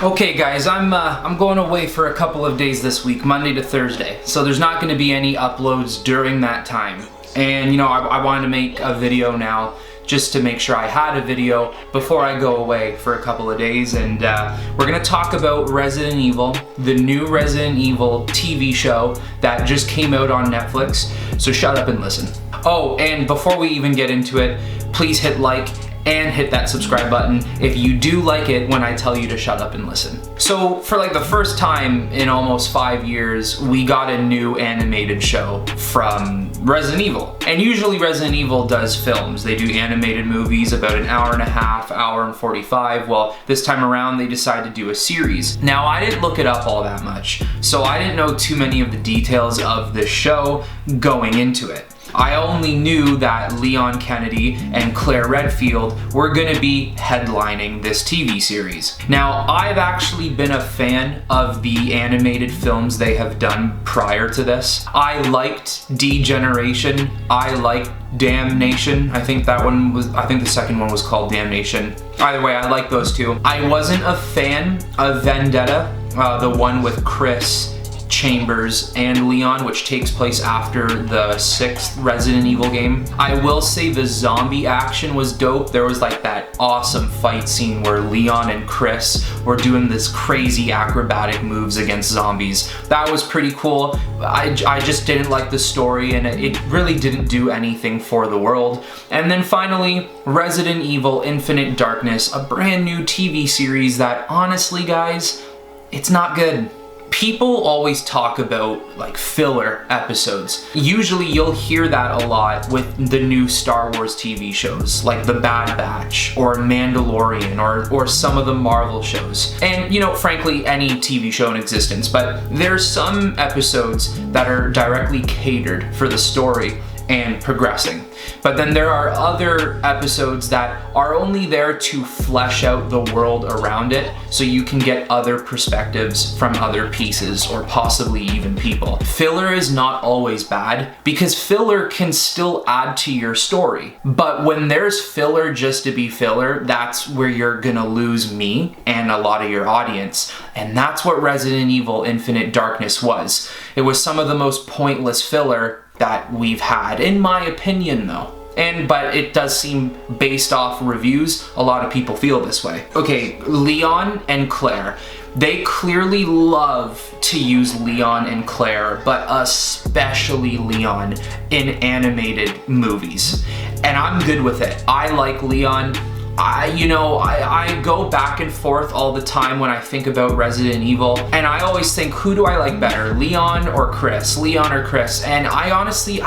Okay guys, I'm going away for a couple of days this week, Monday to Thursday, so there's not going to be any uploads during that time. And you know, I wanted to make a video now just to make sure I had a video before I go away for a couple of days, and we're going to talk about Resident Evil, the new Resident Evil TV show that just came out on Netflix, so shut up and listen. Oh, and before we even get into it, please hit like and hit that subscribe button if you do like it when I tell you to shut up and listen. So for like the first time in almost 5 years, we got a new animated show from Resident Evil. And usually Resident Evil does films. They do animated movies about an hour and a half, hour and 45. Well, this time around they decided to do a series. Now I didn't look it up all that much, so I didn't know too many of the details of the show going into it. I only knew that Leon Kennedy and Claire Redfield were going to be headlining this TV series. Now, I've actually been a fan of the animated films they have done prior to this. I liked D-Generation. I liked Damnation. I think the second one was called Damnation. Either way, I like those two. I wasn't a fan of Vendetta, the one with Chris, Chambers, and Leon, which takes place after the 6th Resident Evil game. I will say the zombie action was dope. There was like that awesome fight scene where Leon and Chris were doing this crazy acrobatic moves against zombies. That was pretty cool. I just didn't like the story, and it really didn't do anything for the world. And then finally, Resident Evil Infinite Darkness, a brand new TV series that honestly, guys, it's not good. People always talk about like filler episodes. Usually you'll hear that a lot with the new Star Wars TV shows like The Bad Batch or Mandalorian or some of the Marvel shows. And you know, frankly, any TV show in existence, but there's some episodes that are directly catered for the story and progressing. But then there are other episodes that are only there to flesh out the world around it so you can get other perspectives from other pieces or possibly even people. Filler is not always bad because filler can still add to your story. But when there's filler just to be filler, that's where you're gonna lose me and a lot of your audience. And that's what Resident Evil Infinite Darkness was. It was some of the most pointless filler that we've had, in my opinion though. But it does seem, based off reviews, a lot of people feel this way. Okay, Leon and Claire. They clearly love to use Leon and Claire, but especially Leon in animated movies. And I'm good with it. I like Leon. I go back and forth all the time when I think about Resident Evil, and I always think, who do I like better, Leon or Chris? Leon or Chris? And I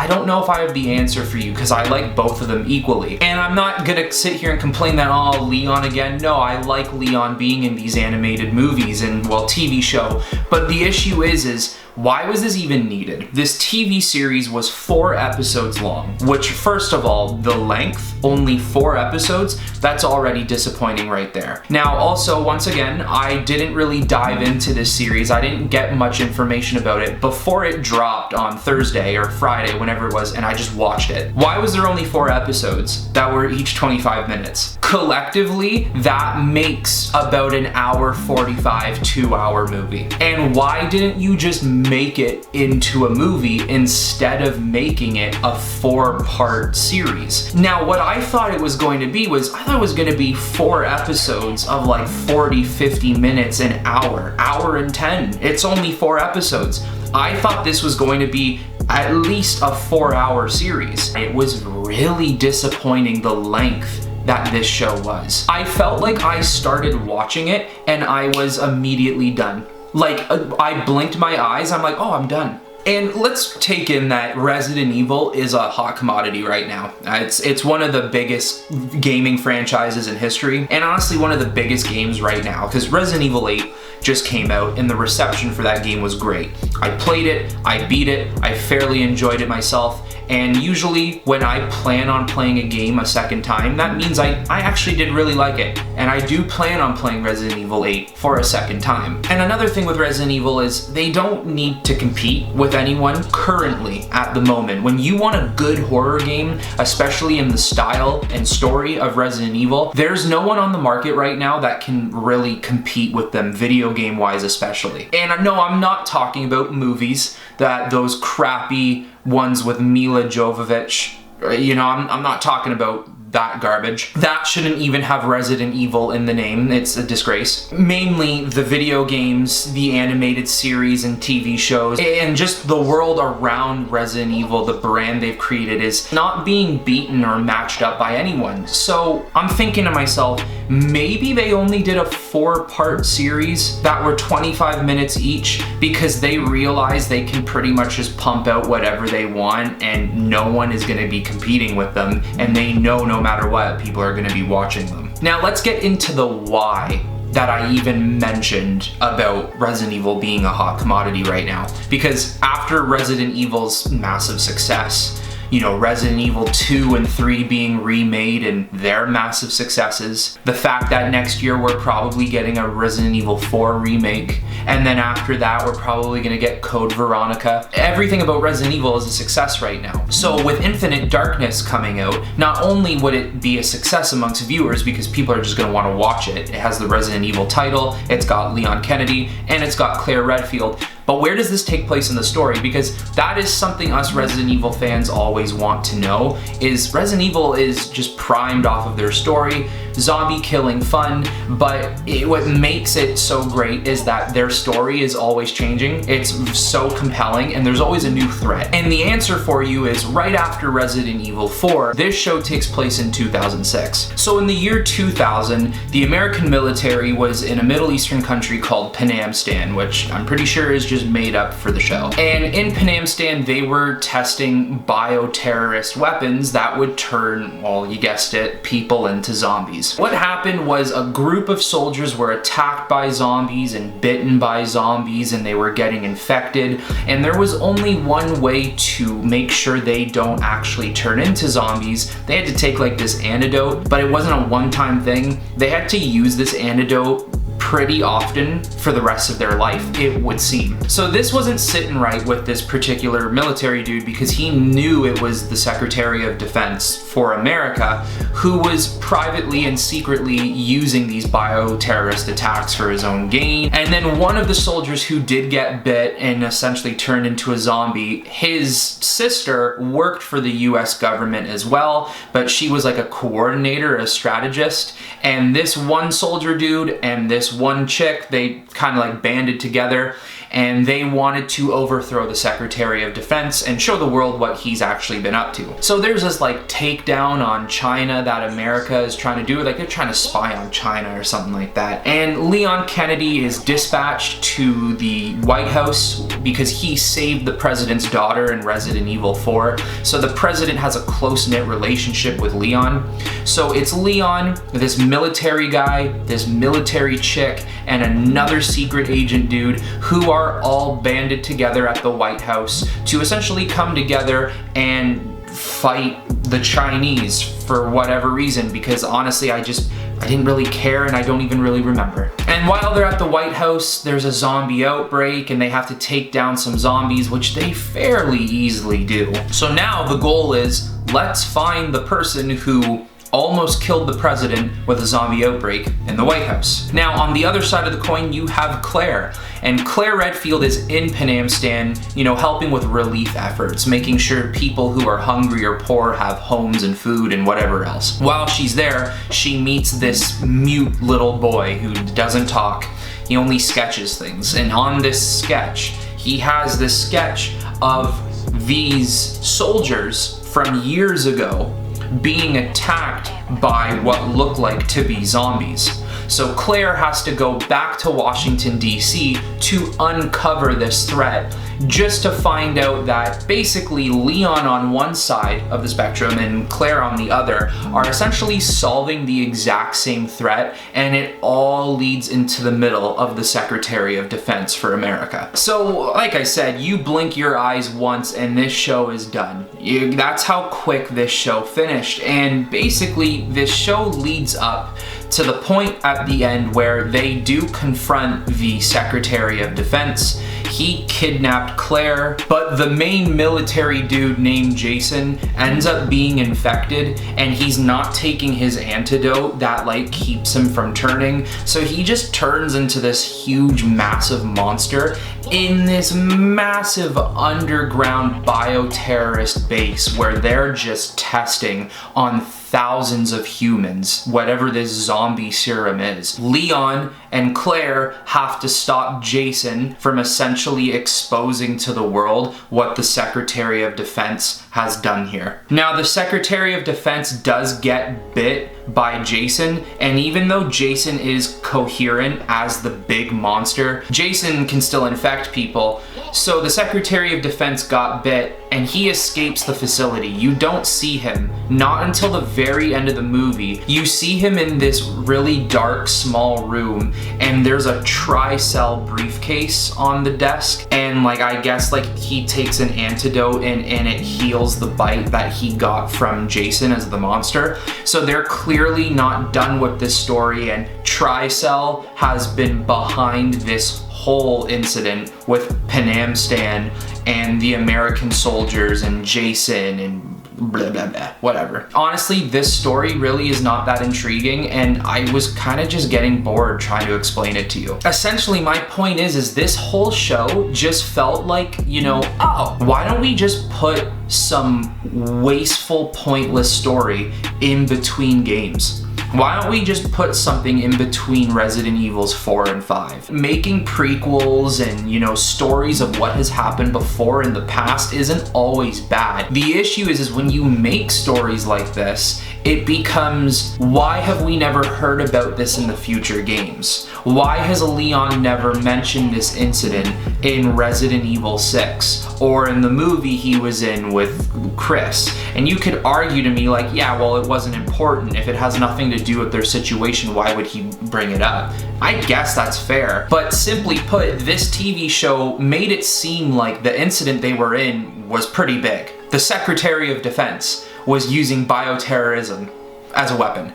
don't know if I have the answer for you because I like both of them equally. And I'm not gonna sit here and complain that, oh, Leon again. No, I like Leon being in these animated movies and, well, TV show. But the issue is why was this even needed? This TV series was 4 episodes long, which, first of all, the length, only 4 episodes, that's already disappointing right there. Now, also, once again, I didn't really dive into this series. I didn't get much information about it before it dropped on Thursday or Friday, whenever it was, and I just watched it. Why was there only 4 episodes that were each 25 minutes? Collectively, that makes about an hour 45, 2-hour movie. And why didn't you just make it into a movie instead of making it a 4-part series? Now, what I thought it was going to be was, I thought it was going to be 4 episodes of like 40, 50 minutes, an hour and 10. It's only 4 episodes. I thought this was going to be at least a 4-hour series. It was really disappointing, the length that this show was. I felt like I started watching it and I was immediately done. Like, I blinked my eyes, I'm like, oh, I'm done. And let's take in that Resident Evil is a hot commodity right now. It's one of the biggest gaming franchises in history, and honestly one of the biggest games right now, because Resident Evil 8 just came out and the reception for that game was great. I played it, I beat it, I fairly enjoyed it myself, And usually when I plan on playing a game a second time, that means I actually did really like it. And I do plan on playing Resident Evil 8 for a second time. And another thing with Resident Evil is they don't need to compete with anyone currently at the moment. When you want a good horror game, especially in the style and story of Resident Evil, there's no one on the market right now that can really compete with them, video game wise especially. And no, I'm not talking about movies, those crappy ones with Mila Jovovich. You know, I'm not talking about that garbage. That shouldn't even have Resident Evil in the name. It's a disgrace. Mainly the video games, the animated series and TV shows, and just the world around Resident Evil, the brand they've created, is not being beaten or matched up by anyone. So I'm thinking to myself, maybe they only did a 4-part series that were 25 minutes each because they realize they can pretty much just pump out whatever they want and no one is going to be competing with them, and they know no matter what, people are going to be watching them. Now let's get into the why that I even mentioned about Resident Evil being a hot commodity right now. Because after Resident Evil's massive success, you know, Resident Evil 2 and 3 being remade and their massive successes, the fact that next year we're probably getting a Resident Evil 4 remake, and then after that we're probably gonna get Code Veronica. Everything about Resident Evil is a success right now. So with Infinite Darkness coming out, not only would it be a success amongst viewers because people are just gonna wanna watch it, it has the Resident Evil title, it's got Leon Kennedy, and it's got Claire Redfield, but where does this take place in the story? Because that is something us Resident Evil fans always want to know, is Resident Evil is just primed off of their story, zombie killing fun, but what makes it so great is that their story is always changing. It's so compelling and there's always a new threat. And the answer for you is right after Resident Evil 4, this show takes place in 2006. So in the year 2000, the American military was in a Middle Eastern country called T.M.M, which I'm pretty sure is just made up for the show. And in T.M, they were testing bioterrorist weapons that would turn, well, you guessed it, people into zombies. What happened was a group of soldiers were attacked by zombies and bitten by zombies, and they were getting infected, and there was only one way to make sure they don't actually turn into zombies. They had to take like this antidote, but it wasn't a one-time thing. They had to use this antidote pretty often for the rest of their life, it would seem. So this wasn't sitting right with this particular military dude because he knew it was the Secretary of Defense for America who was privately and secretly using these bioterrorist attacks for his own gain. And then one of the soldiers who did get bit and essentially turned into a zombie, his sister worked for the US government as well, but she was like a coordinator, a strategist, and this one soldier dude and this one chick, they kind of like banded together and they wanted to overthrow the Secretary of Defense and show the world what he's actually been up to. So there's this like takedown on China that America is trying to do, like they're trying to spy on China or something like that. And Leon Kennedy is dispatched to the White House because he saved the president's daughter in Resident Evil 4. So the president has a close-knit relationship with Leon. So it's Leon, this military guy, this military chick, and another secret agent dude who are all banded together at the White House to essentially come together and fight the Chinese for whatever reason, because honestly I didn't really care and I don't even really remember. And while they're at the White House, there's a zombie outbreak and they have to take down some zombies, which they fairly easily do. So now the goal is, let's find the person who almost killed the president with a zombie outbreak in the White House. Now, on the other side of the coin, you have Claire. And Claire Redfield is in Panamstan, you know, helping with relief efforts, making sure people who are hungry or poor have homes and food and whatever else. While she's there, she meets this mute little boy who doesn't talk. He only sketches things. And on this sketch, he has this sketch of these soldiers from years ago being attacked by what looked like to be zombies. So Claire has to go back to Washington, D.C. to uncover this threat, just to find out that basically Leon on one side of the spectrum and Claire on the other are essentially solving the exact same threat, and it all leads into the middle of the Secretary of Defense for America. So like I said, you blink your eyes once and this show is done. That's how quick this show finished, and basically this show leads up to the point at the end where they do confront the Secretary of Defense. He kidnapped Claire, but the main military dude named Jason ends up being infected, and he's not taking his antidote that like keeps him from turning, so he just turns into this huge massive monster in this massive underground bioterrorist base where they're just testing on thousands of humans, whatever this zombie serum is. Leon and Claire have to stop Jason from essentially exposing to the world what the Secretary of Defense has done here. Now, the Secretary of Defense does get bit by Jason, and even though Jason is coherent as the big monster, Jason can still infect people. So the Secretary of Defense got bit and he escapes the facility. You don't see him, not until the very end of the movie. You see him in this really dark, small room, and there's a tri-cell briefcase on the desk, and like I guess like he takes an antidote and it heals the bite that he got from Jason as the monster. So they're clearly not done with this story, and Tri-Cell has been behind this whole incident with T.M.M Stan and the American soldiers and Jason and blah blah blah, whatever. Honestly, this story really is not that intriguing, and I was kind of just getting bored trying to explain it to you. Essentially, my point is this whole show just felt like, you know, oh, why don't we just put some wasteful, pointless story in between games? Why don't we just put something in between Resident Evils 4 and 5? Making prequels and, you know, stories of what has happened before in the past isn't always bad. The issue is when you make stories like this, it becomes, why have we never heard about this in the future games? Why has Leon never mentioned this incident in Resident Evil 6 or in the movie he was in with Chris? And you could argue to me like, yeah, well, it wasn't important. If it has nothing to do with their situation, why would he bring it up? I guess that's fair. But simply put, this TV show made it seem like the incident they were in was pretty big. The Secretary of Defense was using bioterrorism as a weapon,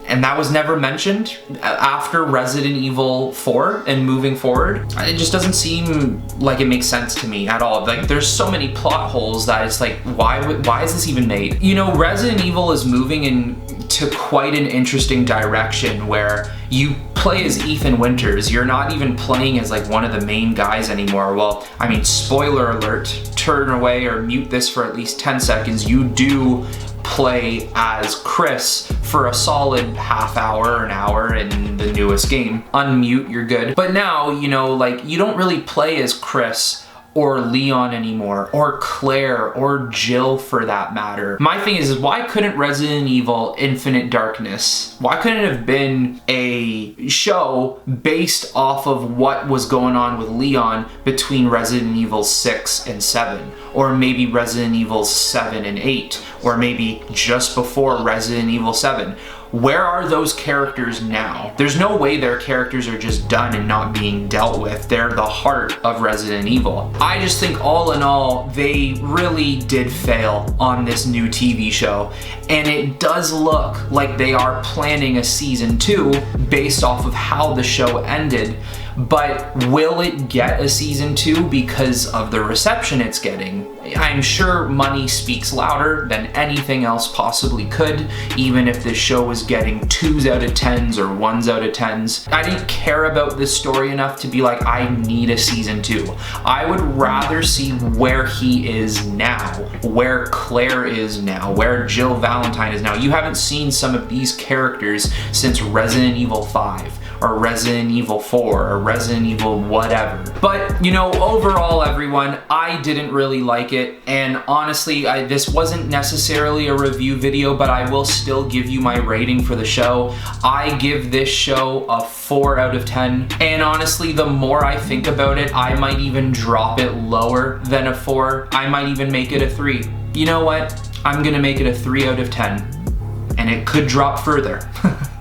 and that was never mentioned after Resident Evil 4 and moving forward. It just doesn't seem like it makes sense to me at all. Like, there's so many plot holes that it's like, why is this even made? You know, Resident Evil is moving into quite an interesting direction where you play as Ethan Winters. You're not even playing as like one of the main guys anymore. Well, I mean, spoiler alert, turn away or mute this for at least 10 seconds. You do play as Chris for a solid half hour or an hour in the newest game. Unmute, you're good. But now, you know, like, you don't really play as Chris or Leon anymore, or Claire, or Jill for that matter. My thing is why couldn't Resident Evil Infinite Darkness, why couldn't it have been a show based off of what was going on with Leon between Resident Evil 6 and 7? Or maybe Resident Evil 7 and 8? Or maybe just before Resident Evil 7? Where are those characters now? There's no way their characters are just done and not being dealt with. They're the heart of Resident Evil. I just think all in all, they really did fail on this new TV show. And it does look like they are planning a season 2 based off of how the show ended. But will it get a season 2 because of the reception it's getting? I'm sure money speaks louder than anything else possibly could, even if this show was getting 2s out of 10s or 1s out of 10s. I didn't care about this story enough to be like, I need a season 2. I would rather see where he is now, where Claire is now, where Jill Valentine is now. You haven't seen some of these characters since Resident Evil 5. or Resident Evil 4 or Resident Evil whatever. But, you know, overall everyone, I didn't really like it, and honestly, this wasn't necessarily a review video, but I will still give you my rating for the show. I give this show a 4 out of 10, and honestly, the more I think about it, I might even drop it lower than a 4. I might even make it a 3. You know what? I'm gonna make it a 3 out of 10, and it could drop further.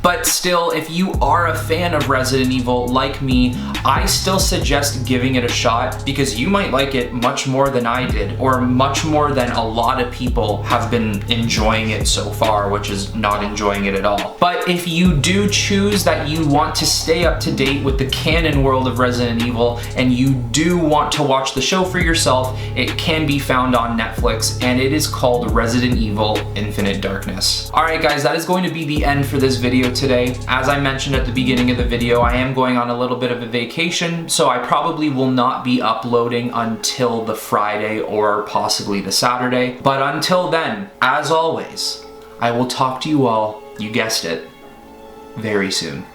But still, if you are a fan of Resident Evil like me, I still suggest giving it a shot, because you might like it much more than I did, or much more than a lot of people have been enjoying it so far, which is not enjoying it at all. But if you do choose that you want to stay up to date with the canon world of Resident Evil, and you do want to watch the show for yourself, it can be found on Netflix, and it is called Resident Evil Infinite Darkness. Alright guys, that is going to be the end for this video today. As I mentioned at the beginning of the video, I am going on a little bit of a vacation, so I probably will not be uploading until the Friday or possibly the Saturday. But until then, as always, I will talk to you all, you guessed it, very soon.